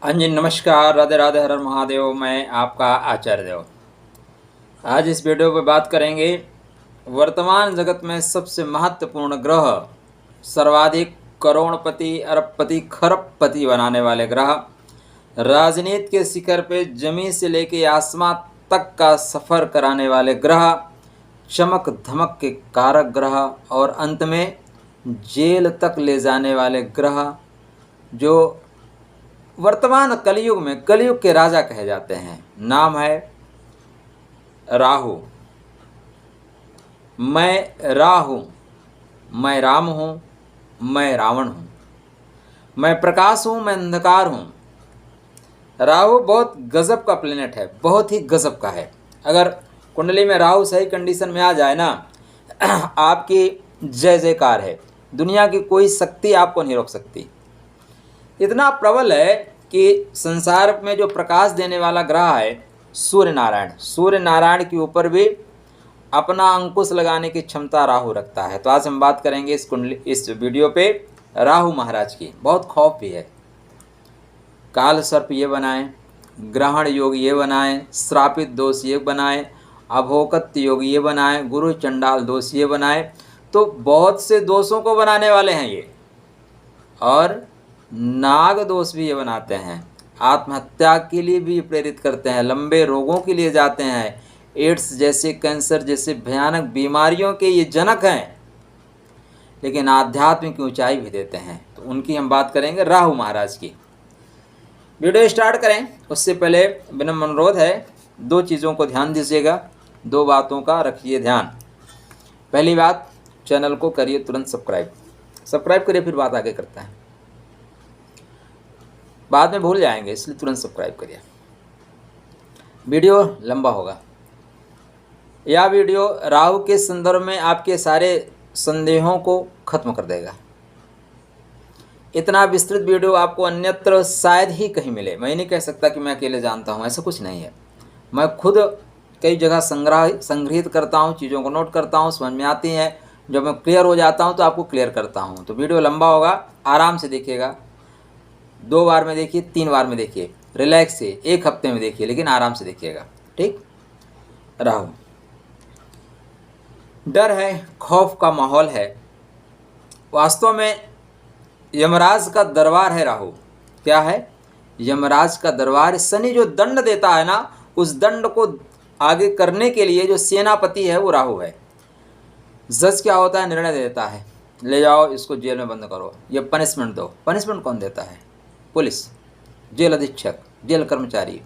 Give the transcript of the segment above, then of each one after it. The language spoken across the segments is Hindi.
हाँ जी, नमस्कार, राधे राधे, हर हर महादेव। मैं आपका आचार्य देव। आज इस वीडियो पे बात करेंगे वर्तमान जगत में सबसे महत्वपूर्ण ग्रह, सर्वाधिक करोड़पति, अरबपति, खरबपति बनाने वाले ग्रह, राजनीति के शिखर पे जमीन से लेके आसमान तक का सफ़र कराने वाले ग्रह, चमक धमक के कारक ग्रह और अंत में जेल तक ले जाने वाले ग्रह, जो वर्तमान कलयुग में कलयुग के राजा कहे जाते हैं। नाम है राहु। मैं राहु, मैं राम हूँ, मैं रावण हूँ, मैं प्रकाश हूँ, मैं अंधकार हूँ। राहु बहुत गजब का प्लेनेट है, बहुत ही गजब का है। अगर कुंडली में राहु सही कंडीशन में आ जाए ना, आपकी जय जयकार है। दुनिया की कोई शक्ति आपको नहीं रोक सकती। इतना प्रबल है कि संसार में जो प्रकाश देने वाला ग्रह है सूर्य नारायण के ऊपर भी अपना अंकुश लगाने की क्षमता राहु रखता है। तो आज हम बात करेंगे इस वीडियो पे राहु महाराज की। बहुत खौफ भी है। काल सर्प ये बनाए, ग्रहण योग ये बनाए, श्रापित दोष ये बनाए, अभोकत्य योग ये बनाए, गुरु चंडाल दोष ये बनाए। तो बहुत से दोषों को बनाने वाले हैं ये। और नाग दोष भी ये बनाते हैं, आत्महत्या के लिए भी प्रेरित करते हैं, लंबे रोगों के लिए जाते हैं, एड्स जैसे, कैंसर जैसे भयानक बीमारियों के ये जनक हैं, लेकिन आध्यात्मिक ऊंचाई भी देते हैं। तो उनकी हम बात करेंगे, राहु महाराज की। वीडियो स्टार्ट करें उससे पहले विनम्र अनुरोध है, दो चीज़ों को ध्यान दीजिएगा, दो बातों का रखिए ध्यान। पहली बात, चैनल को करिए तुरंत सब्सक्राइब करिए, फिर बात आगे करते हैं। बाद में भूल जाएंगे, इसलिए तुरंत सब्सक्राइब करिए। वीडियो लंबा होगा। यह वीडियो राहु के संदर्भ में आपके सारे संदेहों को खत्म कर देगा। इतना विस्तृत वीडियो आपको अन्यत्र शायद ही कहीं मिले। मैं नहीं कह सकता कि मैं अकेले जानता हूँ, ऐसा कुछ नहीं है। मैं खुद कई जगह संग्रहित करता हूँ, चीज़ों को नोट करता हूँ, समझ में आती हैं। जब मैं क्लियर हो जाता हूँ तो आपको क्लियर करता हूँ। तो वीडियो लंबा होगा, आराम से देखिएगा। 2 बार में देखिए, 3 बार में देखिए, रिलैक्स से 1 हफ्ते में देखिए, लेकिन आराम से देखिएगा, ठीक। राहु, डर है, खौफ का माहौल है। वास्तव में यमराज का दरबार है राहु। क्या है? यमराज का दरबार। शनि जो दंड देता है ना, उस दंड को आगे करने के लिए जो सेनापति है वो राहु है। जज क्या होता है? निर्णय देता है, ले जाओ इसको जेल में बंद करो, ये पनिशमेंट दो। पनिशमेंट कौन देता है? पुलिस, जेल अधीक्षक, जेल कर्मचारी।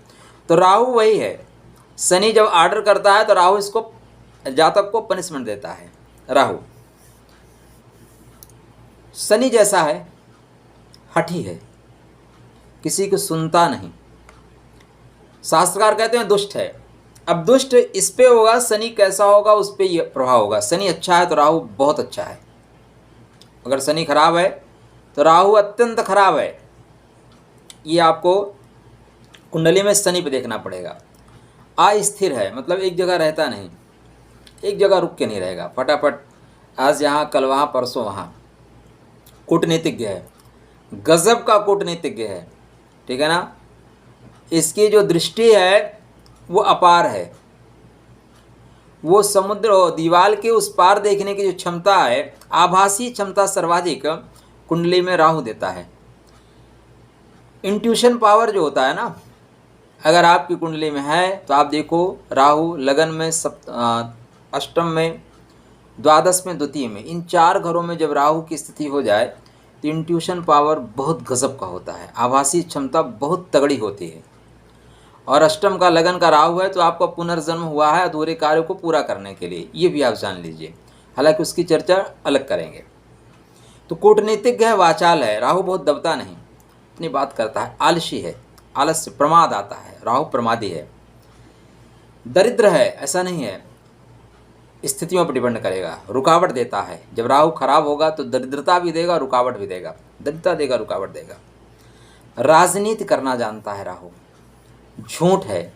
तो राहु वही है। शनि जब आर्डर करता है तो राहु इसको, जातक को पनिशमेंट देता है। राहु शनि जैसा है, हठी है, किसी को सुनता नहीं। शास्त्रकार कहते हैं दुष्ट है। अब दुष्ट इस पे होगा, शनि कैसा होगा उस पे ये प्रभाव होगा। शनि अच्छा है तो राहु बहुत अच्छा है। अगर शनि खराब है तो राहु अत्यंत खराब है। ये आपको कुंडली में शनि पे देखना पड़ेगा। अस्थिर है, मतलब एक जगह रहता नहीं, एक जगह रुक के नहीं रहेगा, फटाफट आज यहाँ कल वहाँ परसों वहाँ। कूटनीतिज्ञ है, गजब का कूटनीतिज्ञ है, ठीक है ना। इसकी जो दृष्टि है वो अपार है। वो समुद्र और दीवार के उस पार देखने की जो क्षमता है, आभासी क्षमता सर्वाधिक कुंडली में राहु देता है। इंट्यूशन पावर जो होता है ना, अगर आपकी कुंडली में है तो आप देखो, राहु लगन में, अष्टम में, द्वादश में, द्वितीय में, इन 4 घरों में जब राहु की स्थिति हो जाए तो इंट्यूशन पावर बहुत गजब का होता है, आभासी क्षमता बहुत तगड़ी होती है। और अष्टम का लगन का राहु है तो आपका पुनर्जन्म हुआ है अधूरे कार्यों को पूरा करने के लिए, ये भी आप जान लीजिए। हालांकि उसकी चर्चा अलग करेंगे। तो कूटनीतिज्ञ है, वाचाल है, राहु बहुत दबता नहीं, इतनी बात करता है। आलसी है, आलस्य, प्रमाद आता है, राहु प्रमादी है। दरिद्र है, ऐसा नहीं है, स्थितियों पर डिपेंड करेगा, रुकावट देता है। जब राहु खराब होगा तो दरिद्रता भी देगा, रुकावट भी देगा, दरिद्रता देगा, रुकावट देगा। राजनीति करना जानता है राहु। झूठ है,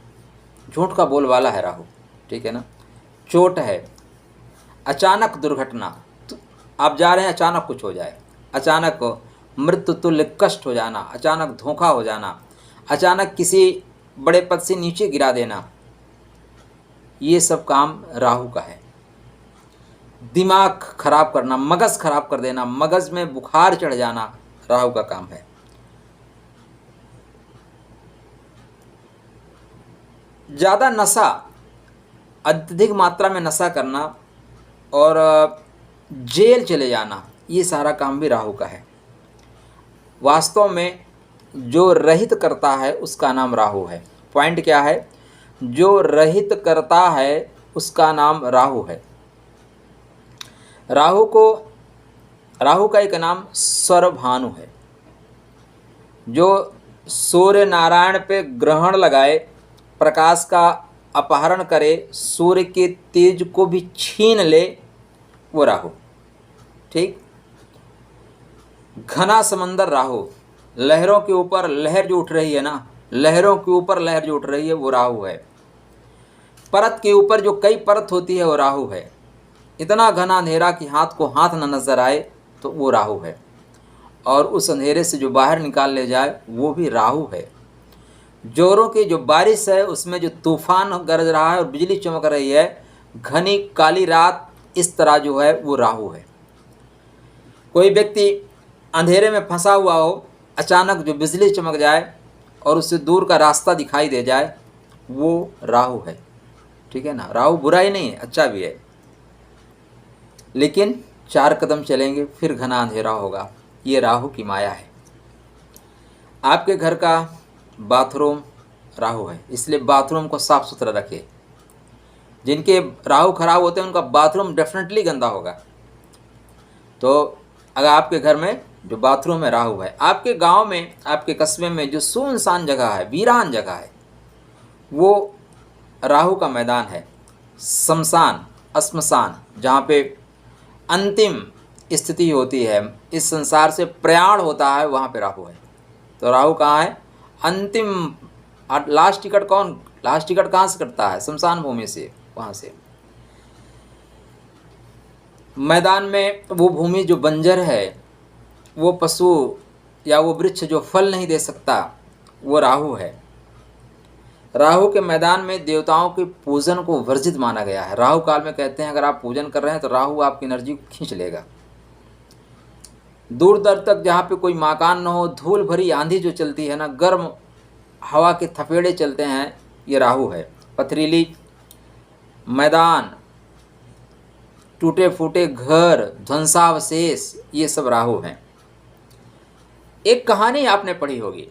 झूठ का बोलवाला है राहु, ठीक है ना। चोट है, अचानक दुर्घटना, तो आप जा रहे हैं, अचानक कुछ हो जाए, अचानक मृत्यु तुल्य कष्ट हो जाना, अचानक धोखा हो जाना, अचानक किसी बड़े पद से नीचे गिरा देना, ये सब काम राहु का है। दिमाग खराब करना, मगज खराब कर देना, मगज में बुखार चढ़ जाना, राहु का काम है। ज़्यादा नशा, अत्यधिक मात्रा में नशा करना और जेल चले जाना, ये सारा काम भी राहु का है। वास्तव में जो रहित करता है उसका नाम राहु है। पॉइंट क्या है? जो रहित करता है उसका नाम राहु है। राहु का एक नाम स्वरभानु है। जो सूर्य नारायण पे ग्रहण लगाए, प्रकाश का अपहरण करे, सूर्य के तेज को भी छीन ले, वो राहु। ठीक। घना समंदर राहु, लहरों के ऊपर लहर जो उठ रही है ना, लहरों के ऊपर लहर जो उठ रही है वो राहु है। परत के ऊपर जो कई परत होती है वो राहु है। इतना घना अंधेरा कि हाथ को हाथ न नजर आए तो वो राहु है। और उस अंधेरे से जो बाहर निकाल ले जाए वो भी राहु है। जोरों की जो बारिश है उसमें जो तूफान गरज रहा है और बिजली चमक रही है, घनी काली रात, इस तरह जो है वो राहु है। कोई व्यक्ति अंधेरे में फंसा हुआ हो, अचानक जो बिजली चमक जाए और उससे दूर का रास्ता दिखाई दे जाए, वो राहु है। ठीक है ना। राहु बुरा ही नहीं है, अच्छा भी है, लेकिन 4 कदम चलेंगे फिर घना अंधेरा होगा। ये राहु की माया है। आपके घर का बाथरूम राहु है, इसलिए बाथरूम को साफ सुथरा रखिए। जिनके राहु खराब होते हैं उनका बाथरूम डेफिनेटली गंदा होगा। तो अगर आपके घर में जो बाथरूम है राहु है, आपके गांव में, आपके कस्बे में जो सुनसान जगह है, वीरान जगह है, वो राहु का मैदान है। शमशान, श्मशान, जहाँ पे अंतिम स्थिति होती है, इस संसार से प्रयाण होता है, वहाँ पे राहु है। तो राहु कहाँ है? अंतिम। लास्ट टिकट कौन, लास्ट टिकट कहाँ से कटता है? शमशान भूमि से, वहाँ से। मैदान में वो भूमि जो बंजर है, वो पशु या वो वृक्ष जो फल नहीं दे सकता, वो राहु है। राहु के मैदान में देवताओं के पूजन को वर्जित माना गया है। राहु काल में कहते हैं अगर आप पूजन कर रहे हैं तो राहु आपकी एनर्जी को खींच लेगा। दूर दर तक जहाँ पे कोई मकान न हो, धूल भरी आंधी जो चलती है ना, गर्म हवा के थपेड़े चलते हैं, ये राहु है। पथरीली मैदान, टूटे फूटे घर, ध्वंसावशेष, ये सब राहु हैं। एक कहानी आपने पढ़ी होगी,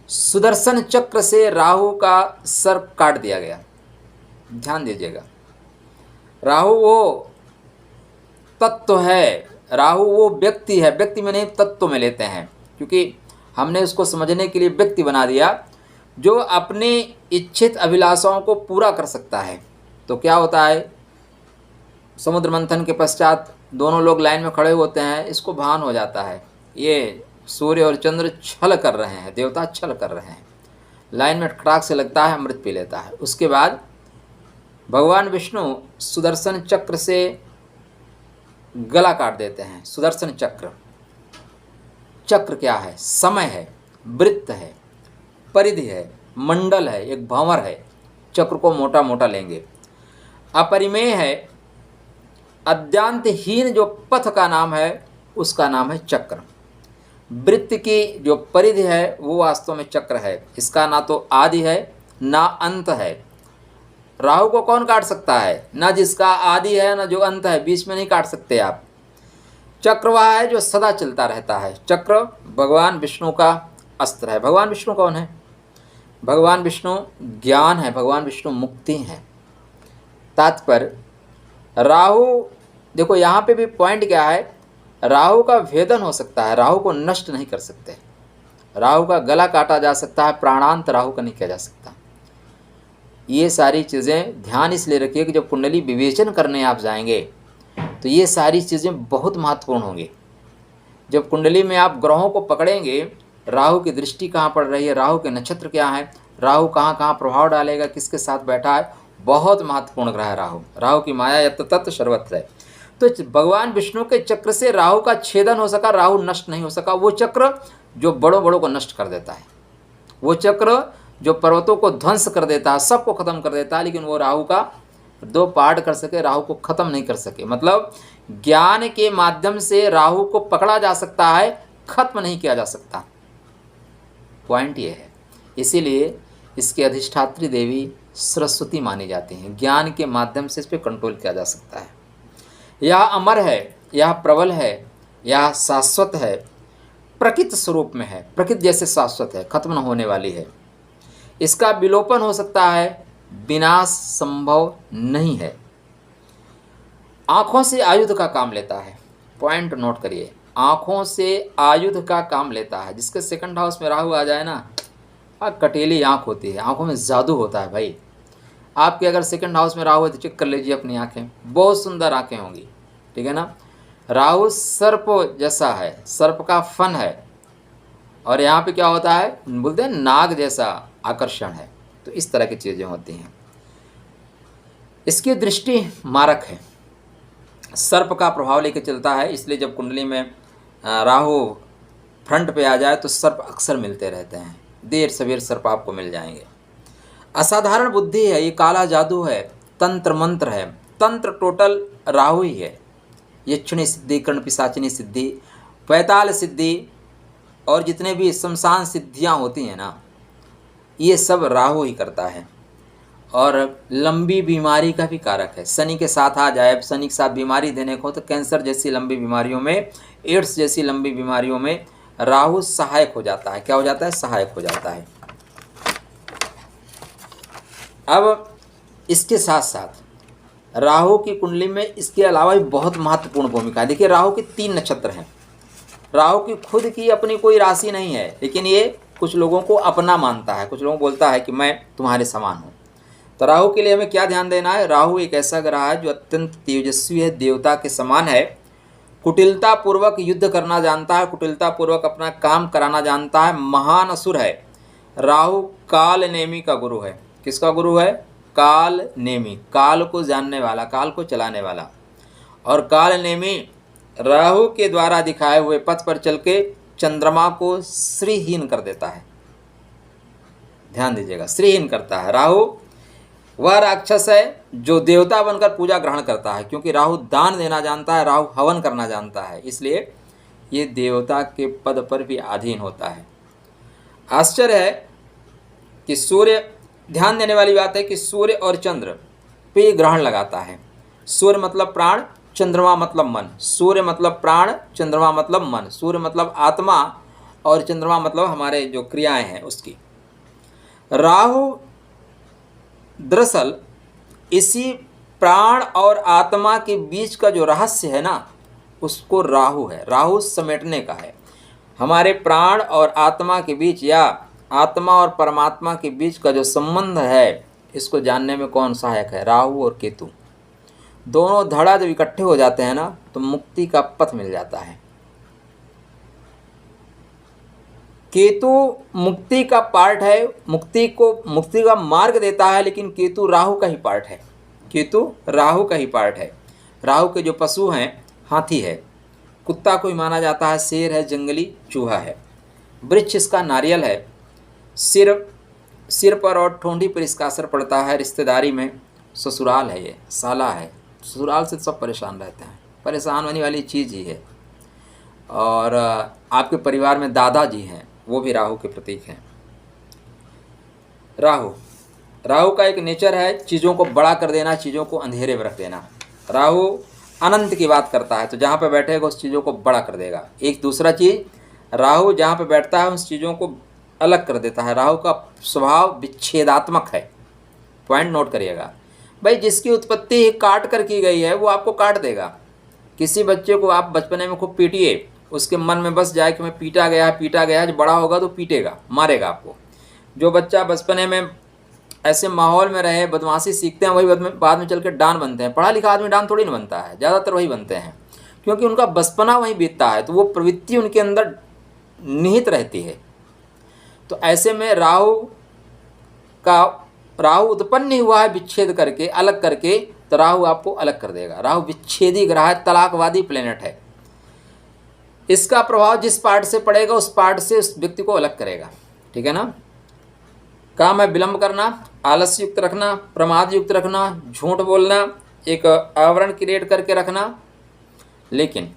सुदर्शन चक्र से राहु का सर काट दिया गया। ध्यान दीजिएगा। राहु वो तत्व है, राहु वो व्यक्ति है। व्यक्ति में नहीं, तत्व में लेते हैं, क्योंकि हमने उसको समझने के लिए व्यक्ति बना दिया, जो अपने इच्छित अभिलाषाओं को पूरा कर सकता है। तो क्या होता है, समुद्र मंथन के पश्चात दोनों लोग लाइन में खड़े होते हैं, इसको भान हो जाता है ये सूर्य और चंद्र छल कर रहे हैं, देवता छल कर रहे हैं। लाइन में खटाक से लगता है, अमृत पी लेता है। उसके बाद भगवान विष्णु सुदर्शन चक्र से गला काट देते हैं। सुदर्शन चक्र, चक्र क्या है? समय है, वृत्त है, परिधि है, मंडल है, एक भंवर है। चक्र को मोटा मोटा लेंगे। अपरिमेय है, अद्यांतहीन जो पथ का नाम है उसका नाम है चक्र। वृत्त की जो परिधि है वो वास्तव में चक्र है। इसका ना तो आदि है ना अंत है। राहु को कौन काट सकता है? ना जिसका आदि है ना जो अंत है, बीच में नहीं काट सकते आप। चक्र वह है जो सदा चलता रहता है। चक्र भगवान विष्णु का अस्त्र है। भगवान विष्णु कौन है? भगवान विष्णु ज्ञान है, भगवान विष्णु मुक्ति है। तात्पर्य राहु, देखो यहाँ पे भी पॉइंट क्या है, राहु का भेदन हो सकता है, राहु को नष्ट नहीं कर सकते। राहु का गला काटा जा सकता है, प्राणांत राहु का नहीं किया जा सकता। ये सारी चीज़ें ध्यान इसलिए रखिए कि जब कुंडली विवेचन करने आप जाएंगे तो ये सारी चीज़ें बहुत महत्वपूर्ण होंगी। जब कुंडली में आप ग्रहों को पकड़ेंगे, राहु की दृष्टि कहाँ पड़ रही है, राहु के नक्षत्र क्या है, राहु कहाँ कहाँ प्रभाव डालेगा, किसके साथ बैठा है, बहुत महत्वपूर्ण ग्रह है राहु। राहु की माया यत्र तत्र सर्वत्र है। तो भगवान विष्णु के चक्र से राहु का छेदन हो सका, राहु नष्ट नहीं हो सका। वो चक्र जो बड़ों बड़ों को नष्ट कर देता है, वो चक्र जो पर्वतों को ध्वंस कर देता है, सबको खत्म कर देता है, लेकिन वो राहु का 2 पार्ट कर सके, राहु को खत्म नहीं कर सके। मतलब ज्ञान के माध्यम से राहु को पकड़ा जा सकता है, खत्म नहीं किया जा सकता। पॉइंट ये है, इसीलिए इसकी अधिष्ठात्री देवी सरस्वती मानी जाती हैं। ज्ञान के माध्यम से इस पर कंट्रोल किया जा सकता है। यह अमर है, यह प्रबल है, यह शाश्वत है, प्रकृत स्वरूप में है, प्रकृत जैसे शाश्वत है, खत्म न होने वाली है। इसका विलोपन हो सकता है, विनाश संभव नहीं है। आँखों से आयुध का काम लेता है। पॉइंट नोट करिए, आँखों से आयुध का काम लेता है। जिसके सेकंड हाउस में राहु आ जाए ना, कटेली आँख होती है, आँखों में जादू होता है भाई। आपके अगर सेकंड हाउस में राहु है तो चेक कर लीजिए अपनी आँखें, बहुत सुंदर आँखें होंगी, ठीक है ना। राहु सर्प जैसा है, सर्प का फन है, और यहाँ पे क्या होता है, बोलते हैं नाग जैसा आकर्षण है। तो इस तरह की चीज़ें होती हैं। इसकी दृष्टि मारक है, सर्प का प्रभाव लेके चलता है, इसलिए जब कुंडली में राहु फ्रंट पे आ जाए तो सर्प अक्सर मिलते रहते हैं, देर सवेर सर्प आपको मिल जाएंगे। असाधारण बुद्धि है, ये काला जादू है, तंत्र मंत्र है। तंत्र टोटल राहु ही है। यक्षिणी सिद्धि, कर्ण पिशाचिनी सिद्धि, पैताल सिद्धि और जितने भी शमशान सिद्धियाँ होती हैं ना, ये सब राहु ही करता है। और लंबी बीमारी का भी कारक है। शनि के साथ आ जाए, शनि के साथ बीमारी देने को, तो कैंसर जैसी लंबी बीमारियों में, एड्स जैसी लंबी बीमारियों में राहु सहायक हो जाता है। क्या हो जाता है? सहायक हो जाता है। अब इसके साथ साथ राहु की कुंडली में इसके अलावा भी बहुत महत्वपूर्ण भूमिका है। देखिए, राहु के 3 नक्षत्र हैं। राहु की खुद की अपनी कोई राशि नहीं है, लेकिन ये कुछ लोगों को अपना मानता है, कुछ लोगों को बोलता है कि मैं तुम्हारे समान हूँ। तो राहु के लिए हमें क्या ध्यान देना है? राहु एक ऐसा ग्रह है जो अत्यंत तेजस्वी है, देवता के समान है, कुटिलता पूर्वक युद्ध करना जानता है, कुटिलता पूर्वक अपना काम कराना जानता है, महान असुर है। राहु काल नेमी का गुरु है। किसका गुरु है? काल नेमी, काल को जानने वाला, काल को चलाने वाला। और काल नेमी राहु के द्वारा दिखाए हुए पथ पर चल के चंद्रमा को श्रीहीन कर देता है। ध्यान दीजिएगा, श्रीहीन करता है। राहु वह राक्षस है जो देवता बनकर पूजा ग्रहण करता है, क्योंकि राहु दान देना जानता है, राहु हवन करना जानता है, इसलिए ये देवता के पद पर भी अधीन होता है। आश्चर्य है कि सूर्य, ध्यान देने वाली बात है कि सूर्य और चंद्र पे ग्रहण लगाता है। सूर्य मतलब प्राण, चंद्रमा मतलब मन। सूर्य मतलब प्राण, चंद्रमा मतलब मन। सूर्य मतलब आत्मा और चंद्रमा मतलब हमारे जो क्रियाएं हैं उसकी। राहु दरअसल इसी प्राण और आत्मा के बीच का जो रहस्य है ना, उसको राहु है, राहु समेटने का है। हमारे प्राण और आत्मा के बीच या आत्मा और परमात्मा के बीच का जो संबंध है, इसको जानने में कौन सहायक है? राहु और केतु। दोनों धड़ा जब इकट्ठे हो जाते हैं ना, तो मुक्ति का पथ मिल जाता है। केतु मुक्ति का पार्ट है, मुक्ति का मार्ग देता है, लेकिन केतु राहु का ही पार्ट है। केतु राहु का ही पार्ट है। राहु के जो पशु हैं, हाथी है, कुत्ता को ही माना जाता है, शेर है, जंगली चूहा है। वृक्ष इसका नारियल है। सिर पर और ठोंडी पर इसका असर पड़ता है। रिश्तेदारी में ससुराल है, ये साला है। ससुराल से सब परेशान रहते हैं, परेशान होने वाली चीज़ ही है। और आपके परिवार में दादाजी हैं, वो भी राहु के प्रतीक हैं। राहु का एक नेचर है चीज़ों को बड़ा कर देना, चीज़ों को अंधेरे में रख देना। राहु अनंत की बात करता है, तो जहाँ पे बैठेगा उस चीज़ों को बड़ा कर देगा। एक दूसरा चीज़, राहु जहाँ पे बैठता है उस चीज़ों को अलग कर देता है। राहु का स्वभाव विच्छेदात्मक है। पॉइंट नोट करिएगा भाई, जिसकी उत्पत्ति ही काट कर की गई है वो आपको काट देगा। किसी बच्चे को आप बचपने में खूब पीटिए, उसके मन में बस जाए कि मैं पीटा गया, जब बड़ा होगा तो पीटेगा, मारेगा आपको। जो बच्चा बचपने में ऐसे माहौल में रहे, बदमाशी सीखते हैं, वही बाद में चल के डॉन बनते हैं। पढ़ा लिखा आदमी डॉन थोड़ी ना बनता है, ज़्यादातर वही बनते हैं, क्योंकि उनका बचपना वहीं बीतता है, तो वो प्रवृत्ति उनके अंदर निहित रहती है। तो ऐसे में राहु उत्पन्न हुआ है विच्छेद करके, अलग करके, तो राहु आपको अलग कर देगा। राहु विच्छेदी ग्रह है, तलाकवादी प्लेनेट है। इसका प्रभाव जिस पार्ट से पड़ेगा उस पार्ट से उस व्यक्ति को अलग करेगा, ठीक है ना। काम है विलंब करना, आलस्य युक्त रखना, प्रमाद युक्त रखना, झूठ बोलना, एक आवरण क्रिएट करके रखना। लेकिन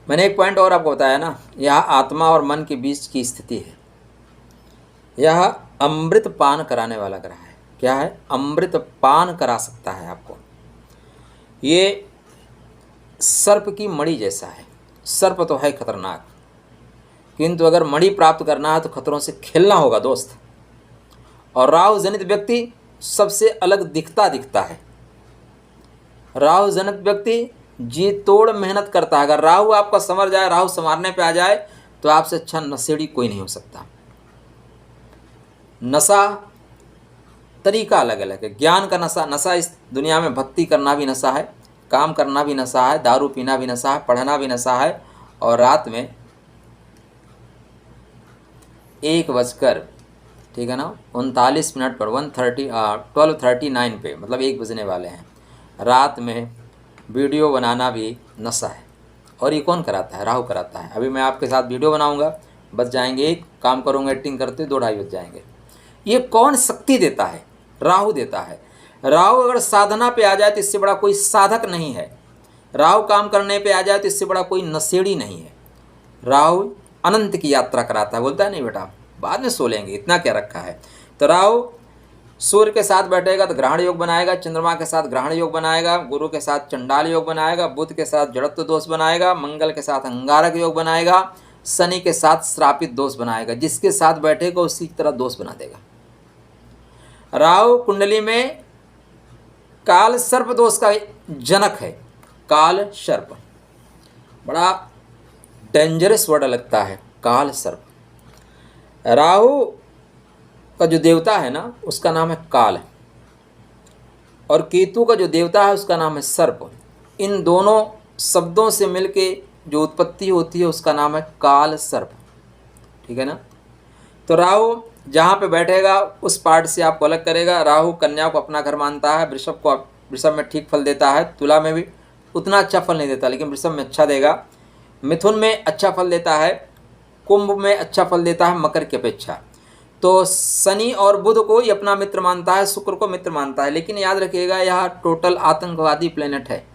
मैंने एक पॉइंट और आपको बताया ना, यह आत्मा और मन के बीच की स्थिति है। यह अमृत पान कराने वाला ग्रह है। क्या है? अमृत पान करा सकता है आपको। ये सर्प की मणि जैसा है। सर्प तो है खतरनाक, किंतु अगर मणि प्राप्त करना है तो खतरों से खेलना होगा दोस्त। और राहु जनित व्यक्ति सबसे अलग दिखता है। राहु जनित व्यक्ति जी तोड़ मेहनत करता है। अगर राहु आपका संवर जाए, राहु संवारने पे आ जाए, तो आपसे अच्छा नशेड़ी कोई नहीं हो सकता। नशा तरीका अलग अलग है। ज्ञान का नशा इस दुनिया में भक्ति करना भी नशा है, काम करना भी नशा है, दारू पीना भी नशा है, पढ़ना भी नशा है। और रात में 1 बजकर, ठीक है ना, 39 मिनट पर 12:39 पे, मतलब 1 बजने वाले हैं, रात में वीडियो बनाना भी नशा है। और ये कौन कराता है? राहु कराता है। अभी मैं आपके साथ वीडियो बनाऊंगा, बच जाएंगे 1, काम करूंगा एडिटिंग करते 2-2:30 बज जाएंगे। ये कौन शक्ति देता है? राहु देता है। राहु अगर साधना पे आ जाए तो इससे बड़ा कोई साधक नहीं है। राहु काम करने पे आ जाए तो इससे बड़ा कोई नशेड़ी नहीं है। राहु अनंत की यात्रा कराता है। बोलता है नहीं बेटा बाद में सो लेंगे, इतना क्या रखा है। तो राहु सूर्य के साथ बैठेगा तो ग्रहण योग बनाएगा, चंद्रमा के साथ ग्रहण योग बनाएगा, गुरु के साथ चंडाल योग बनाएगा, बुध के साथ जड़त्व दोष बनाएगा, मंगल के साथ अंगारक योग बनाएगा, शनि के साथ श्रापित दोष बनाएगा। जिसके साथ बैठेगा उसी की तरह दोष बना देगा। राहु कुंडली में काल सर्प दोष का जनक है। काल सर्प बड़ा डेंजरस वर्ड लगता है, काल सर्प। राहु का जो देवता है ना उसका नाम है काल, और केतु का जो देवता है उसका नाम है सर्प। इन दोनों शब्दों से मिलके जो उत्पत्ति होती है उसका नाम है काल सर्प। ठीक है ना। तो राहु जहाँ पे बैठेगा उस पार्ट से आपको अलग करेगा। राहु कन्या को अपना घर मानता है, वृषभ में ठीक फल देता है, तुला में भी उतना अच्छा फल नहीं देता लेकिन वृषभ में अच्छा देगा, मिथुन में अच्छा फल देता है, कुंभ में अच्छा फल देता है मकर की अपेक्षा। तो शनि और बुध को ही अपना मित्र मानता है, शुक्र को मित्र मानता है। लेकिन याद रखिएगा यह टोटल आतंकवादी प्लेनेट है,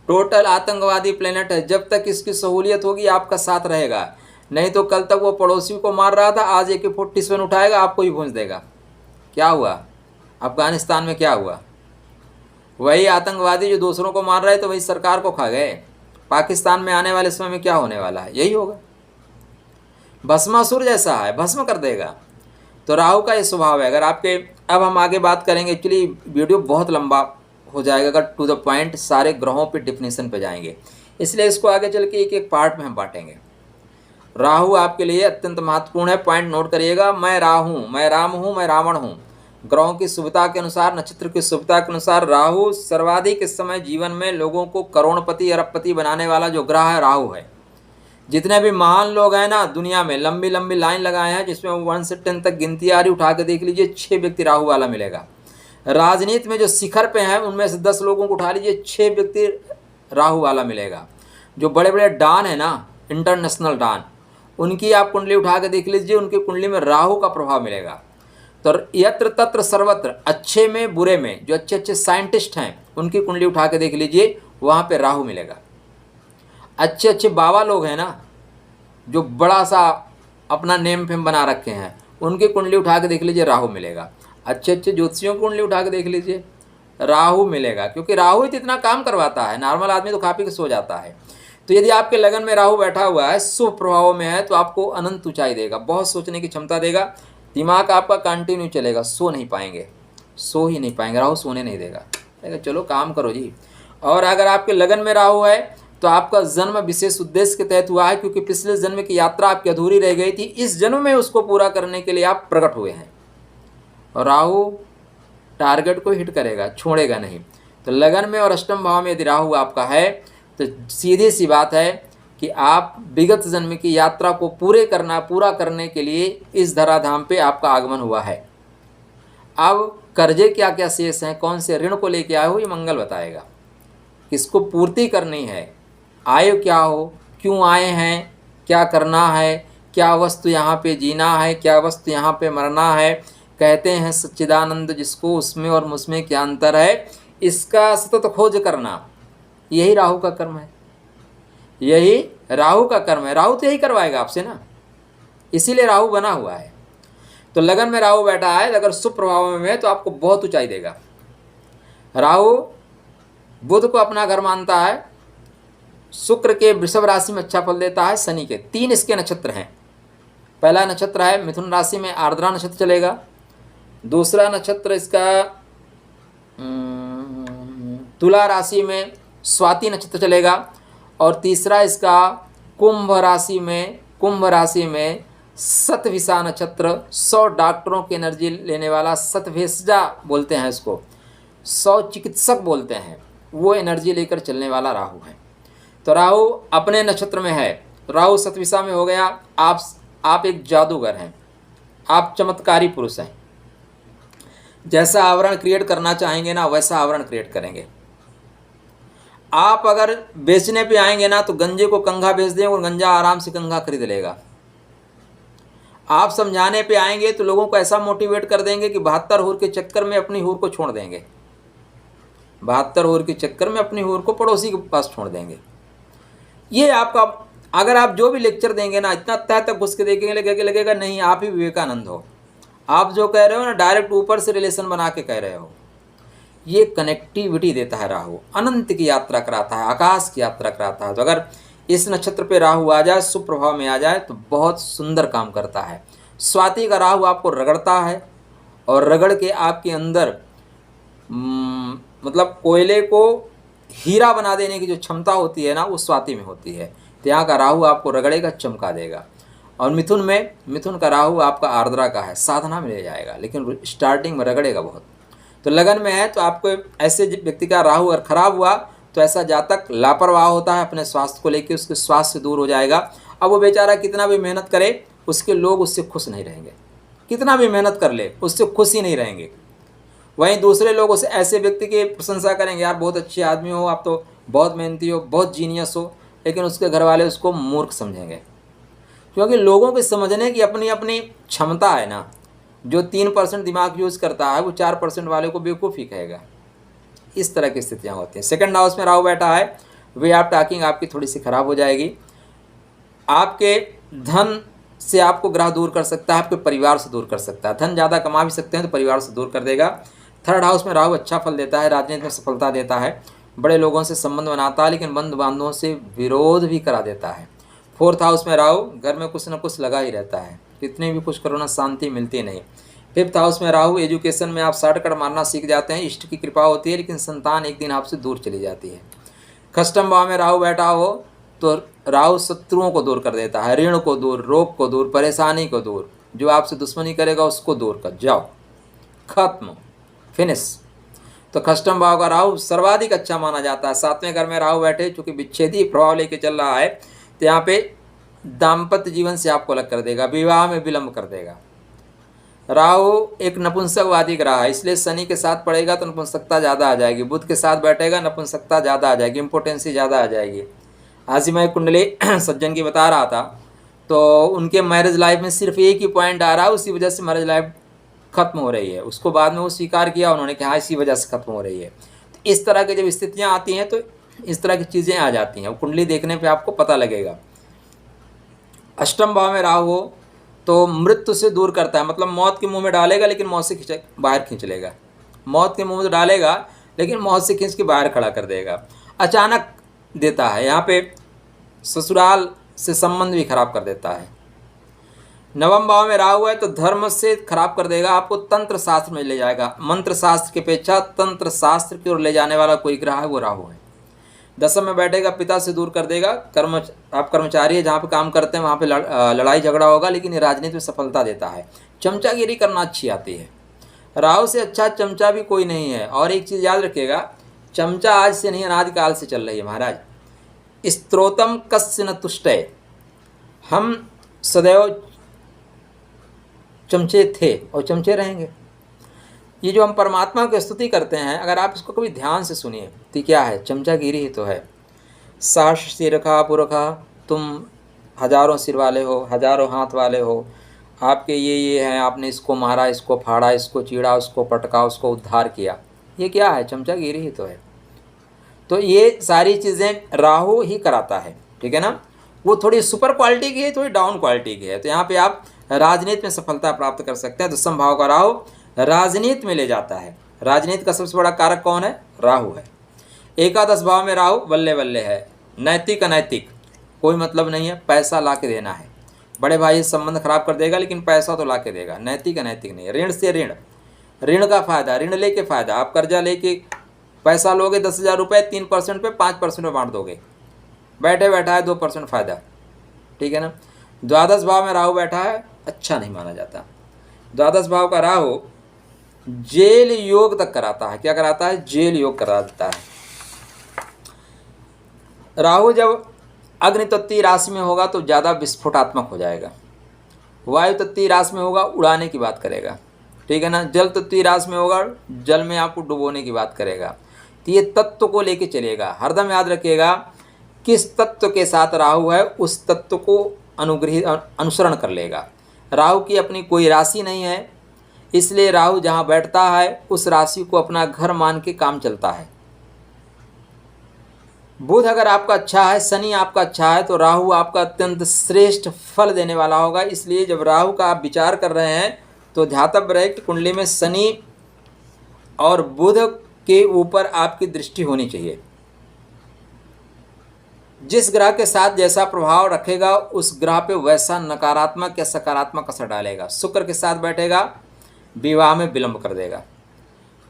टोटल आतंकवादी प्लेनेट है। जब तक इसकी सहूलियत होगी आपका साथ रहेगा, नहीं तो कल तक वो पड़ोसी को मार रहा था, आज AK-47 उठाएगा आपको ही भूंज देगा। क्या हुआ अफगानिस्तान में? क्या हुआ? वही आतंकवादी जो दूसरों को मार रहे तो वही सरकार को खा गए। पाकिस्तान में आने वाले समय में क्या होने वाला है? यही होगा, भस्मासुर जैसा है, भस्म कर देगा। तो राहु का ये स्वभाव है। अगर आपके, अब हम आगे बात करेंगे, एक्चुअली वीडियो बहुत लंबा हो जाएगा अगर टू द पॉइंट सारे ग्रहों पे डिफिनेशन पे जाएंगे, इसलिए इसको आगे चल के एक एक पार्ट में हम बांटेंगे। राहु आपके लिए अत्यंत महत्वपूर्ण है, पॉइंट नोट करिएगा। मैं राहु, मैं राम हूँ, मैं रावण हूँ। ग्रहों की शुभता के अनुसार, नक्षत्र की शुभता के अनुसार राहु सर्वाधिक इस समय जीवन में लोगों को करोड़पति अरबपति बनाने वाला जो ग्रह है राहु है। जितने भी महान लोग हैं ना दुनिया में, लंबी लंबी लाइन लगाए हैं जिसमें 1 से 10 तक गिनती आ रही, उठा के देख लीजिए 6 व्यक्ति राहु वाला मिलेगा। राजनीति में जो शिखर पे हैं उनमें से 10 लोगों को उठा लीजिए, 6 व्यक्ति राहु वाला मिलेगा। जो बड़े बड़े डान है ना, इंटरनेशनल डान, उनकी आप कुंडली उठा के देख लीजिए, उनकी कुंडली में राहु का प्रभाव मिलेगा। तो यत्र तत्र सर्वत्र, अच्छे में बुरे में, जो अच्छे अच्छे साइंटिस्ट हैं उनकी कुंडली उठा के देख लीजिए, वहाँ पे राहु मिलेगा। अच्छे अच्छे बाबा लोग हैं ना जो बड़ा सा अपना नेम फेम बना रखे हैं, उनकी कुंडली उठा के देख लीजिए, राहु मिलेगा। अच्छे अच्छे ज्योतिषियों की कुंडली उठा के देख लीजिए, राहु मिलेगा। क्योंकि राहु ही तो इतना काम करवाता है, नॉर्मल आदमी तो खा पी के सो जाता है। तो यदि आपके लगन में राहु बैठा हुआ है, शुभ प्रभावों में है, तो आपको अनंत ऊंचाई देगा, बहुत सोचने की क्षमता देगा, दिमाग आपका कंटिन्यू चलेगा, सो नहीं पाएंगे, सो ही नहीं पाएंगे, राहु सोने नहीं देगा। चलो काम करो जी। और अगर आपके लगन में राहु है तो आपका जन्म विशेष उद्देश्य के तहत हुआ है, क्योंकि पिछले जन्म की यात्रा आपकी अधूरी रह गई थी, इस जन्म में उसको पूरा करने के लिए आप प्रकट हुए हैं। और राहु टारगेट को हिट करेगा, छोड़ेगा नहीं। तो लगन में और अष्टम भाव में यदि राहु आपका है तो सीधी सी बात है कि आप विगत जन्म की यात्रा को पूरा करने के लिए इस धराधाम पे आपका आगमन हुआ है। अब कर्जे क्या क्या शेष हैं, कौन से ऋण को लेके आए हो, ये मंगल बताएगा। किसको पूर्ति करनी है, आए क्या हो, क्यों आए हैं, क्या करना है, क्या वस्तु यहाँ पे जीना है, क्या वस्तु यहाँ पे मरना है, कहते हैं सच्चिदानंद जिसको, उसमें और मुझमें क्या अंतर है, इसका सतत खोज करना, यही राहु का कर्म है, यही राहु का कर्म है। राहु तो यही करवाएगा आपसे ना, इसीलिए राहु बना हुआ है। तो लगन में राहु बैठा है, अगर शुभ प्रभाव में है तो आपको बहुत ऊंचाई देगा। राहु बुध को अपना घर मानता है, शुक्र के वृषभ राशि में अच्छा फल देता है, शनि के 3 इसके नक्षत्र हैं। पहला नक्षत्र है मिथुन राशि में आर्द्रा नक्षत्र चलेगा, दूसरा नक्षत्र इसका तुला राशि में स्वाति नक्षत्र चलेगा, और तीसरा इसका कुंभ राशि में शतभिषा नक्षत्र, 100 डॉक्टरों की एनर्जी लेने वाला, शतभिषा बोलते हैं इसको, 100 चिकित्सक बोलते हैं, वो एनर्जी लेकर चलने वाला राहु है। तो राहु अपने नक्षत्र में है, राहु शतभिषा में हो गया। आप एक जादूगर हैं, आप चमत्कारी पुरुष हैं, जैसा आवरण क्रिएट करना चाहेंगे ना वैसा आवरण क्रिएट करेंगे। आप अगर बेचने पे आएंगे ना तो गंजे को कंघा बेच देंगे और गंजा आराम से कंघा खरीद लेगा। आप समझाने पे आएंगे तो लोगों को ऐसा मोटिवेट कर देंगे कि 72 हूर के चक्कर में अपनी हूर को छोड़ देंगे, 72 हूर के चक्कर में अपनी हूर को पड़ोसी के पास छोड़ देंगे। ये आपका, अगर आप जो भी लेक्चर देंगे ना, इतना तह तक घुस के देखेंगे, लगेगा नहीं आप ही विवेकानंद हो। आप जो कह रहे हो ना डायरेक्ट ऊपर से रिलेशन बना के कह रहे हो। ये कनेक्टिविटी देता है राहु, अनंत की यात्रा कराता है, आकाश की यात्रा कराता है। तो अगर इस नक्षत्र पे राहु आ जाए, शुभ प्रभाव में आ जाए तो बहुत सुंदर काम करता है। स्वाति का राहु आपको रगड़ता है, और रगड़ के आपके अंदर मतलब कोयले को हीरा बना देने की जो क्षमता होती है ना, वो स्वाति में होती है। तो यहाँ का राहु आपको रगड़ेगा, चमका देगा। और मिथुन का राहु आपका आर्द्रा का है, साधना में ले जाएगा, लेकिन स्टार्टिंग में रगड़ेगा बहुत। तो लगन में है तो आपको ऐसे व्यक्ति का राहु अगर खराब हुआ तो ऐसा जातक लापरवाह होता है अपने स्वास्थ्य को लेकर, उसके स्वास्थ्य से दूर हो जाएगा। अब वो बेचारा कितना भी मेहनत करे, उसके लोग उससे खुश नहीं रहेंगे, कितना भी मेहनत कर ले उससे खुश ही नहीं रहेंगे। वहीं दूसरे लोग उसे ऐसे व्यक्ति की प्रशंसा करेंगे, यार बहुत अच्छे आदमी हो, आप तो बहुत मेहनती हो, बहुत जीनियस हो, लेकिन उसके घर वाले उसको मूर्ख समझेंगे। क्योंकि लोगों के समझने की अपनी अपनी क्षमता है ना। जो 3% दिमाग यूज़ करता है वो 4% वाले को बेवकूफ़ ही कहेगा। इस तरह की स्थितियाँ होती हैं। सेकंड हाउस में राहु बैठा है, वे आप टॉकिंग आपकी थोड़ी सी खराब हो जाएगी। आपके धन से आपको ग्रह दूर कर सकता है, आपके परिवार से दूर कर सकता है। धन ज़्यादा कमा भी सकते हैं तो परिवार से दूर कर देगा। थर्ड हाउस में राहु अच्छा फल देता है, राजनीति में सफलता देता है, बड़े लोगों से संबंध बनाता है, लेकिन बंधु बांधवों से विरोध भी करा देता है। फोर्थ हाउस में राहु, घर में कुछ न कुछ लगा ही रहता है, कितने भी कुछ करो ना शांति मिलती नहीं। फिफ्थ हाउस में राहु, एजुकेशन में आप शॉर्टकट मारना सीख जाते हैं, इष्ट की कृपा होती है, लेकिन संतान एक दिन आपसे दूर चली जाती है। कष्टम भाव में राहु बैठा हो तो राहु शत्रुओं को दूर कर देता है, ऋण को दूर, रोग को दूर, परेशानी को दूर, जो आपसे दुश्मनी करेगा उसको दूर कर जाओ, खत्म, फिनिश। तो कष्टम भाव का राहु सर्वाधिक अच्छा माना जाता है। 7वें घर में राहु बैठे, चूंकि विच्छेदी प्रभाव लेके चल रहा है, तो यहाँ पे दाम्पत्य जीवन से आपको अलग कर देगा, विवाह में विलंब कर देगा। राहु एक नपुंसकवादी ग्रह है, इसलिए शनि के साथ पड़ेगा तो नपुंसकता ज़्यादा आ जाएगी, बुध के साथ बैठेगा नपुंसकता ज़्यादा आ जाएगी, इम्पोर्टेंसी ज़्यादा आ जाएगी। आज ही मैं कुंडली सज्जन की बता रहा था, तो उनके मैरिज लाइफ में सिर्फ एक ही पॉइंट आ रहा है, उसी वजह से मैरिज लाइफ खत्म हो रही है। उसको बाद में वो स्वीकार किया उन्होंने कि हाँ इसी वजह से खत्म हो रही है। तो इस तरह की जब स्थितियाँ आती हैं तो इस तरह की चीज़ें आ जाती हैं, कुंडली देखने पर आपको पता लगेगा। अष्टम भाव में राहु हो तो मृत्यु से दूर करता है, मतलब मौत के मुंह में डालेगा लेकिन मौत से बाहर खींच लेगा, मौत के मुंह में डालेगा लेकिन मौत से खींच के बाहर खड़ा कर देगा। अचानक देता है, यहाँ पे ससुराल से संबंध भी खराब कर देता है। नवम भाव में राहु है तो धर्म से खराब कर देगा, आपको तंत्र शास्त्र में ले जाएगा। मंत्र शास्त्र की अपेक्षा तंत्र शास्त्र की ओर ले जाने वाला कोई ग्रह है वो राहु है। दसम में बैठेगा, पिता से दूर कर देगा। आप कर्मचारी है, जहाँ पे काम करते हैं वहाँ पे लड़ाई झगड़ा होगा, लेकिन ये राजनीति में सफलता देता है। चमचागिरी करना अच्छी आती है। राहु से अच्छा चमचा भी कोई नहीं है। और एक चीज़ याद रखिएगा, चमचा आज से नहीं अनादिकाल से चल रही है महाराज। स्त्रोतम कस्य न तुष्टय, हम सदैव चमचे थे और चमचे रहेंगे। ये जो हम परमात्मा की स्तुति करते हैं, अगर आप इसको कभी ध्यान से सुनिए तो क्या है, चमचागिरी ही तो है। साश सिरखा पुरखा तुम हजारों सिर वाले हो, हजारों हाथ वाले हो, आपके ये हैं, आपने इसको मारा, इसको फाड़ा, इसको चीड़ा, उसको पटका, उसको उद्धार किया, ये क्या है? चमचागिरी ही तो है। तो ये सारी चीज़ें राहु ही कराता है, ठीक है ना। वो थोड़ी सुपर क्वालिटी की है, थोड़ी डाउन क्वालिटी की है। तो यहाँ पे आप राजनीति में सफलता प्राप्त कर सकते हैं। दसम भाव का राहु राजनीति में ले जाता है। राजनीति का सबसे बड़ा कारक कौन है? राहु है। एकादश भाव में राहु बल्ले बल्ले है। नैतिक अनैतिक कोई मतलब नहीं है, पैसा ला के देना है। बड़े भाई संबंध खराब कर देगा लेकिन पैसा तो ला के देगा। नैतिक अनैतिक नहीं। ऋण से ऋण, ऋण का फायदा, ऋण लेके फायदा। आप कर्जा लेके पैसा लोगे 10,000 रुपये, 3% पे 5% पे बांट दोगे, बैठे बैठा है 2% फायदा, ठीक है ना। द्वादश भाव में राहु बैठा है, अच्छा नहीं माना जाता। द्वादश भाव का राहु जेल योग तक कराता है। क्या कराता है? जेल योग करा देता है। राहु जब अग्नि तत्वीय राशि में होगा तो ज़्यादा विस्फोटात्मक हो जाएगा। वायु तत्वीय राशि में होगा, उड़ाने की बात करेगा, ठीक है ना। जल तत्वीय राशि में होगा, जल में आपको डुबोने की बात करेगा। तो ये तत्व को लेके चलेगा। हरदम याद रखिएगा, किस तत्व के साथ राहु है उस तत्व को अनुसरण कर लेगा। राहु की अपनी कोई राशि नहीं है, इसलिए राहु जहाँ बैठता है उस राशि को अपना घर मान के काम चलता है। बुध अगर आपका अच्छा है, शनि आपका अच्छा है, तो राहु आपका अत्यंत श्रेष्ठ फल देने वाला होगा। इसलिए जब राहु का आप विचार कर रहे हैं तो ध्यातव्य रहे कि कुंडली में शनि और बुध के ऊपर आपकी दृष्टि होनी चाहिए। जिस ग्रह के साथ जैसा प्रभाव रखेगा उस ग्रह पे वैसा नकारात्मक या सकारात्मक असर डालेगा। शुक्र के साथ बैठेगा, विवाह में विलंब कर देगा,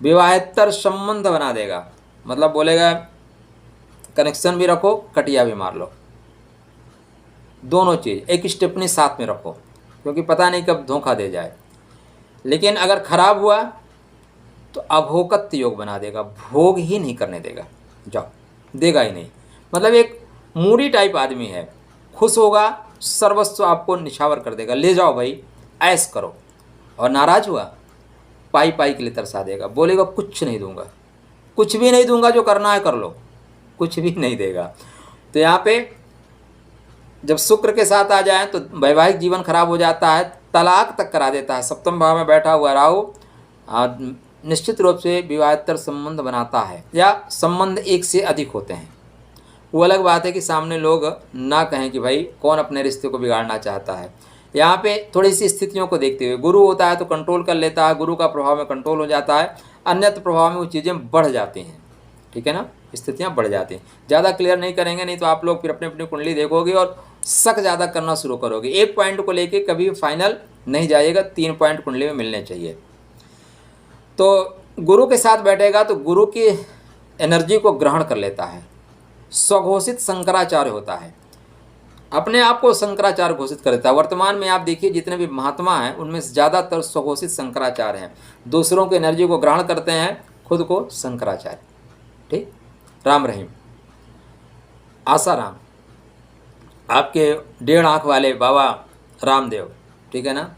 विवाहेतर संबंध बना देगा, मतलब बोलेगा कनेक्शन भी रखो, कटिया भी मार लो, दोनों चीज़ एक स्टेपनी साथ में रखो, क्योंकि पता नहीं कब धोखा दे जाए। लेकिन अगर खराब हुआ तो अभोगत्य योग बना देगा, भोग ही नहीं करने देगा, जाओ, देगा ही नहीं। मतलब एक मूडी टाइप आदमी है, खुश होगा सर्वस्व आपको निछावर कर देगा, ले जाओ भाई ऐश करो। और नाराज हुआ पाई पाई के लिए तरसा देगा, बोलेगा कुछ नहीं दूंगा, कुछ भी नहीं दूंगा, जो करना है कर लो, कुछ भी नहीं देगा। तो यहाँ पे जब शुक्र के साथ आ जाए तो वैवाहिक जीवन खराब हो जाता है, तलाक तक करा देता है। सप्तम भाव में बैठा हुआ राहु निश्चित रूप से विवाहेतर संबंध बनाता है, या संबंध एक से अधिक होते हैं। वो अलग बात है कि सामने लोग ना कहें कि भाई कौन अपने रिश्ते को बिगाड़ना चाहता है। यहाँ पे थोड़ी सी स्थितियों को देखते हुए, गुरु होता है तो कंट्रोल कर लेता है, गुरु का प्रभाव में कंट्रोल हो जाता है, अन्यत्र प्रभाव में वो चीज़ें बढ़ जाती हैं, ठीक है ना, स्थितियाँ बढ़ जाती हैं। ज़्यादा क्लियर नहीं करेंगे, नहीं तो आप लोग फिर अपनी अपनी कुंडली देखोगे और शक ज़्यादा करना शुरू करोगे। एक पॉइंट को लेके कभी फाइनल नहीं जाइएगा, 3 पॉइंट कुंडली में मिलने चाहिए। तो गुरु के साथ बैठेगा तो गुरु की एनर्जी को ग्रहण कर लेता है, स्वघोषित शंकराचार्य होता है, अपने आप को शंकराचार्य घोषित कर देता है। वर्तमान में आप देखिए जितने भी महात्मा हैं उनमें ज़्यादातर स्वघोषित शंकराचार्य हैं, दूसरों की एनर्जी को ग्रहण करते हैं, खुद को शंकराचार्य, ठीक। राम रहीम, आसाराम, आपके 1.5 आँख वाले बाबा रामदेव, ठीक है ना।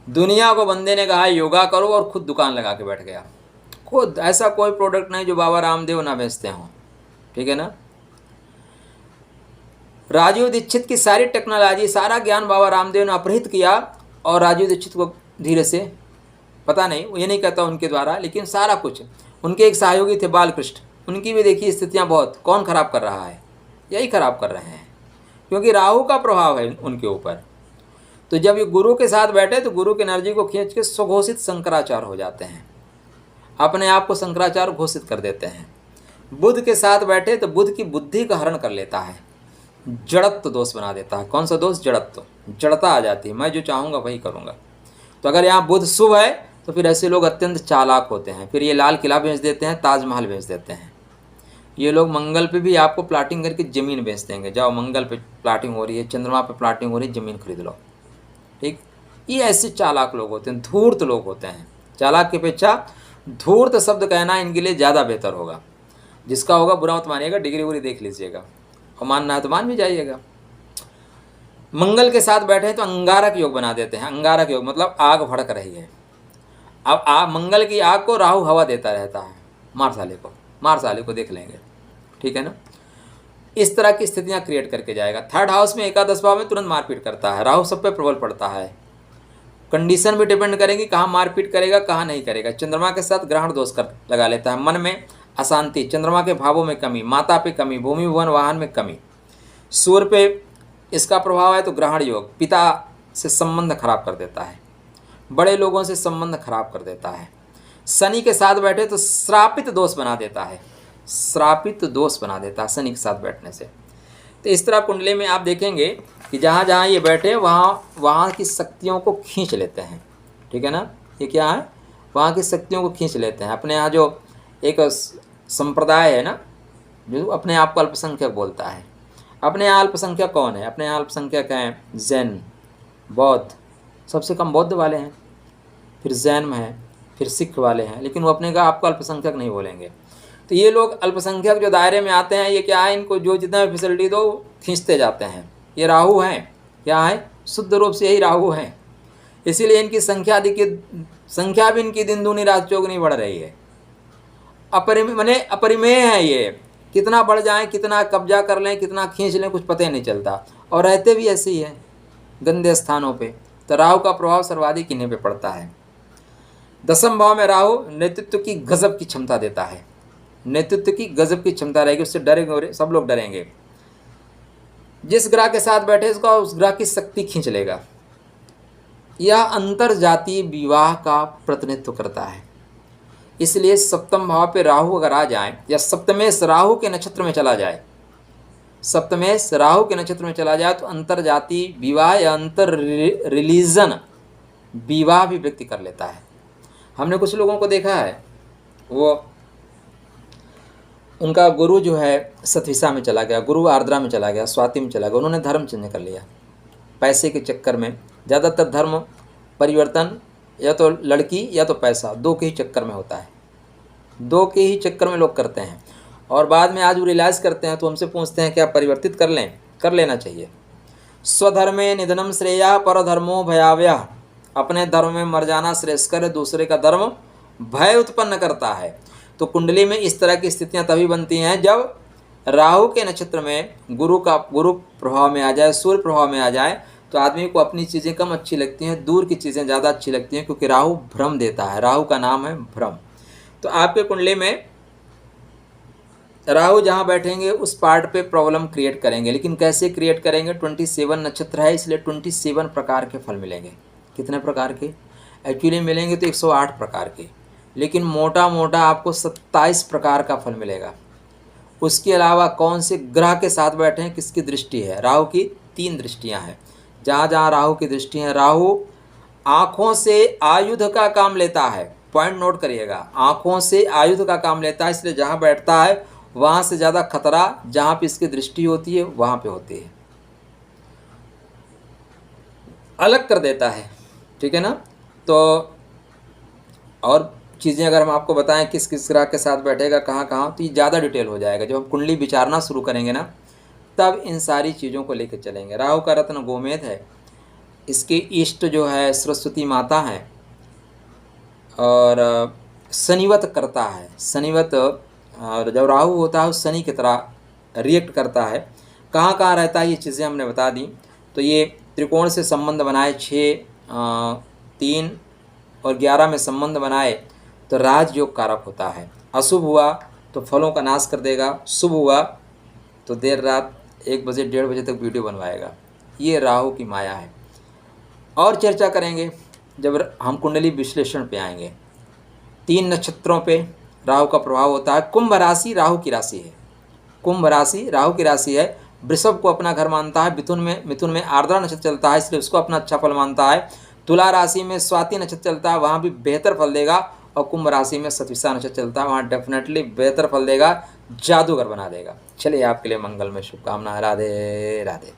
दुनिया को बंदे ने कहा योगा करो और खुद दुकान लगा के बैठ गया। खुद ऐसा कोई प्रोडक्ट नहीं जो बाबा रामदेव ना बेचते हों, ठीक है ना। राजीव दीक्षित की सारी टेक्नोलॉजी, सारा ज्ञान बाबा रामदेव ने अपहृत किया और राजीव दीक्षित को धीरे से, पता नहीं, ये नहीं कहता उनके द्वारा, लेकिन सारा कुछ। उनके एक सहयोगी थे बालकृष्ण, उनकी भी देखिए स्थितियाँ बहुत, कौन खराब कर रहा है? यही खराब कर रहे हैं, क्योंकि राहु का प्रभाव है उनके ऊपर। तो जब ये गुरु के साथ बैठे तो गुरु की एनर्जी को खींच के स्वघोषित शंकराचार्य हो जाते हैं, अपने आप को शंकराचार्य घोषित कर देते हैं। बुध के साथ बैठे तो बुध की बुद्धि का हरण कर लेता है, जड़त्व दोष बना देता है। कौन सा दोष? जड़त्व, जड़ता आ जाती है, मैं जो चाहूँगा वही करूँगा। तो अगर यहाँ बुध शुभ है तो फिर ऐसे लोग अत्यंत चालाक होते हैं, फिर ये लाल किला बेच देते हैं, ताजमहल बेच देते हैं। ये लोग मंगल पे भी आपको प्लाटिंग करके ज़मीन बेच देंगे, जाओ मंगल पे प्लाटिंग हो रही है, चंद्रमा पे प्लाटिंग हो रही है, ज़मीन खरीद लो, ठीक। ये ऐसे चालाक लोग होते हैं, धूर्त लोग होते हैं। चालाक की अपेक्षा धूर्त शब्द कहना इनके लिए ज़्यादा बेहतर होगा। जिसका होगा बुरा मत मानिएगा, डिग्री वुग्री देख लीजिएगा, और मानना है तो मान भी जाइएगा। मंगल के साथ बैठे तो अंगारक योग बना देते हैं। अंगारक योग मतलब आग भड़क रही है, अब मंगल की आग को राहु हवा देता रहता है, मार साले को, मार साले को, देख लेंगे, ठीक है ना। इस तरह की स्थितियां क्रिएट करके जाएगा। थर्ड हाउस में एकादश भाव में तुरंत मारपीट करता है, राहु सब पे प्रबल पड़ता है। कंडीशन भी डिपेंड करेगी कहाँ मारपीट करेगा कहाँ नहीं करेगा। चंद्रमा के साथ ग्रहण दोष कर लगा लेता है। मन में अशांति, चंद्रमा के भावों में कमी, माता पे कमी, भूमि भवन वाहन में कमी। सूर्य पे इसका प्रभाव है तो ग्रहण योग, पिता से संबंध खराब कर देता है, बड़े लोगों से संबंध खराब कर देता है। शनि के साथ बैठे तो श्रापित दोष बना देता है, श्रापित दोष बना देता है शनि के साथ बैठने से। तो इस तरह कुंडली में आप देखेंगे कि जहाँ जहाँ ये बैठे वहाँ की शक्तियों को खींच लेते हैं। ठीक है ना, ये क्या है, वहाँ की शक्तियों को खींच लेते हैं। अपने यहाँ जो एक संप्रदाय है ना, जो अपने आप को अल्पसंख्यक बोलता है, अपने यहाँ अल्पसंख्यक कौन है, अपने यहाँ अल्पसंख्यक हैं जैन, बौद्ध, सबसे कम बौद्ध वाले हैं, फिर जैन है, फिर सिख वाले हैं, लेकिन वो अपने का आपको अल्पसंख्यक नहीं बोलेंगे। तो ये लोग अल्पसंख्यक जो दायरे में आते हैं, ये क्या है, इनको जो जितना भी फैसिलिटी दो खींचते जाते हैं। ये राहु हैं, क्या है, शुद्ध रूप से यही राहु हैं। इसीलिए इनकी संख्या भी इनकी दिन दूनी रात चौगुनी बढ़ रही है। अपरिमेय है ये, कितना बढ़ जाए, कितना कब्जा कर लें, कितना खींच लें, कुछ पता ही नहीं चलता। और रहते भी ऐसे ही हैं गंदे स्थानों पे। तो राहु का प्रभाव सर्वाधिक इन्हीं पे पड़ता है। दसम भाव में राहु नेतृत्व की गजब की क्षमता देता है, नेतृत्व की गजब की क्षमता रहेगी, उससे डरेंगे, सब लोग डरेंगे। जिस ग्रह के साथ बैठे उसका उस ग्रह की शक्ति खींच लेगा। यह अंतर जातीय विवाह का प्रतिनिधित्व करता है। इसलिए सप्तम भाव पे राहु अगर आ जाए, या सप्तमेश राहु के नक्षत्र में चला जाए, सप्तमेश राहु के नक्षत्र में चला जाए, तो अंतर जातीय विवाह या अंतर रिलीजन विवाह भी व्यक्ति कर लेता है। हमने कुछ लोगों को देखा है, वो उनका गुरु जो है सतविसा में चला गया, गुरु आर्द्रा में चला गया, स्वाति में चला गया, उन्होंने धर्म चेंज कर लिया पैसे के चक्कर में। ज़्यादातर धर्म परिवर्तन या तो लड़की या तो पैसा, दो के ही चक्कर में होता है, दो के ही चक्कर में लोग करते हैं। और बाद में आज वो रियलाइज़ करते हैं तो हमसे पूछते हैं क्या परिवर्तित कर लें, कर लेना चाहिए। स्वधर्मे निधनम श्रेया परधर्मो भयावह, अपने धर्म में मर जाना श्रेयस्कर है, दूसरे का धर्म भय उत्पन्न करता है। तो कुंडली में इस तरह की स्थितियां तभी बनती हैं जब राहु के नक्षत्र में गुरु प्रभाव में आ जाए, सूर्य प्रभाव में आ जाए, तो आदमी को अपनी चीज़ें कम अच्छी लगती हैं, दूर की चीज़ें ज़्यादा अच्छी लगती हैं, क्योंकि राहु भ्रम देता है, राहु का नाम है भ्रम। तो आपके कुंडली में राहु जहाँ बैठेंगे उस पार्ट पे प्रॉब्लम क्रिएट करेंगे। लेकिन कैसे क्रिएट करेंगे, 27 नक्षत्र है, इसलिए 27 प्रकार के फल मिलेंगे। कितने प्रकार के एक्चुअली मिलेंगे, तो 108 प्रकार के, लेकिन मोटा मोटा आपको 27 प्रकार का फल मिलेगा। उसके अलावा कौन से ग्रह के साथ बैठे हैं, किसकी दृष्टि है, राहु की 3 दृष्टियां हैं। जहाँ जहाँ राहु की दृष्टि है, राहु आँखों से आयुध का काम लेता है, पॉइंट नोट करिएगा, आँखों से आयुध का काम लेता है। इसलिए जहाँ बैठता है वहाँ से ज़्यादा खतरा जहाँ पे इसकी दृष्टि होती है वहाँ पे होती है, अलग कर देता है। ठीक है ना। तो और चीज़ें अगर हम आपको बताएं किस किस ग्रह के साथ बैठेगा, कहाँ कहाँ, तो ये ज़्यादा डिटेल हो जाएगा। जब हम कुंडली विचारना शुरू करेंगे ना, तब इन सारी चीज़ों को लेकर चलेंगे। राहु का रत्न गोमेद है, इसके इष्ट जो है सरस्वती माता हैं, और शनिवत करता है, शनिवत, और जब राहु होता है शनि की तरह रिएक्ट करता है। कहाँ कहाँ रहता है ये चीज़ें हमने बता दी। तो ये त्रिकोण से संबंध बनाए, 6, 3 और 11 में संबंध बनाए तो राजयोग कारक होता है। अशुभ हुआ तो फलों का नाश कर देगा, शुभ हुआ तो देर रात 1 बजे 1:30 बजे तक वीडियो बनवाएगा। ये राहु की माया है। और चर्चा करेंगे जब हम कुंडली विश्लेषण पे आएंगे। 3 नक्षत्रों पे राहु का प्रभाव होता है। कुंभ राशि राहु की राशि है, कुंभ राशि राहु की राशि है। वृषभ को अपना घर मानता है, मिथुन में आर्द्रा नक्षत्र चलता है, इसलिए उसको अपना अच्छा फल मानता है। तुला राशि में स्वाति नक्षत्र चलता है, वहाँ भी बेहतर फल देगा। और कुंभ राशि में सतविसा नक्षत्र चलता है, वहाँ डेफिनेटली बेहतर फल देगा, जादूगर बना देगा। चलिए आपके लिए मंगल में शुभकामनाएं। राधे राधे।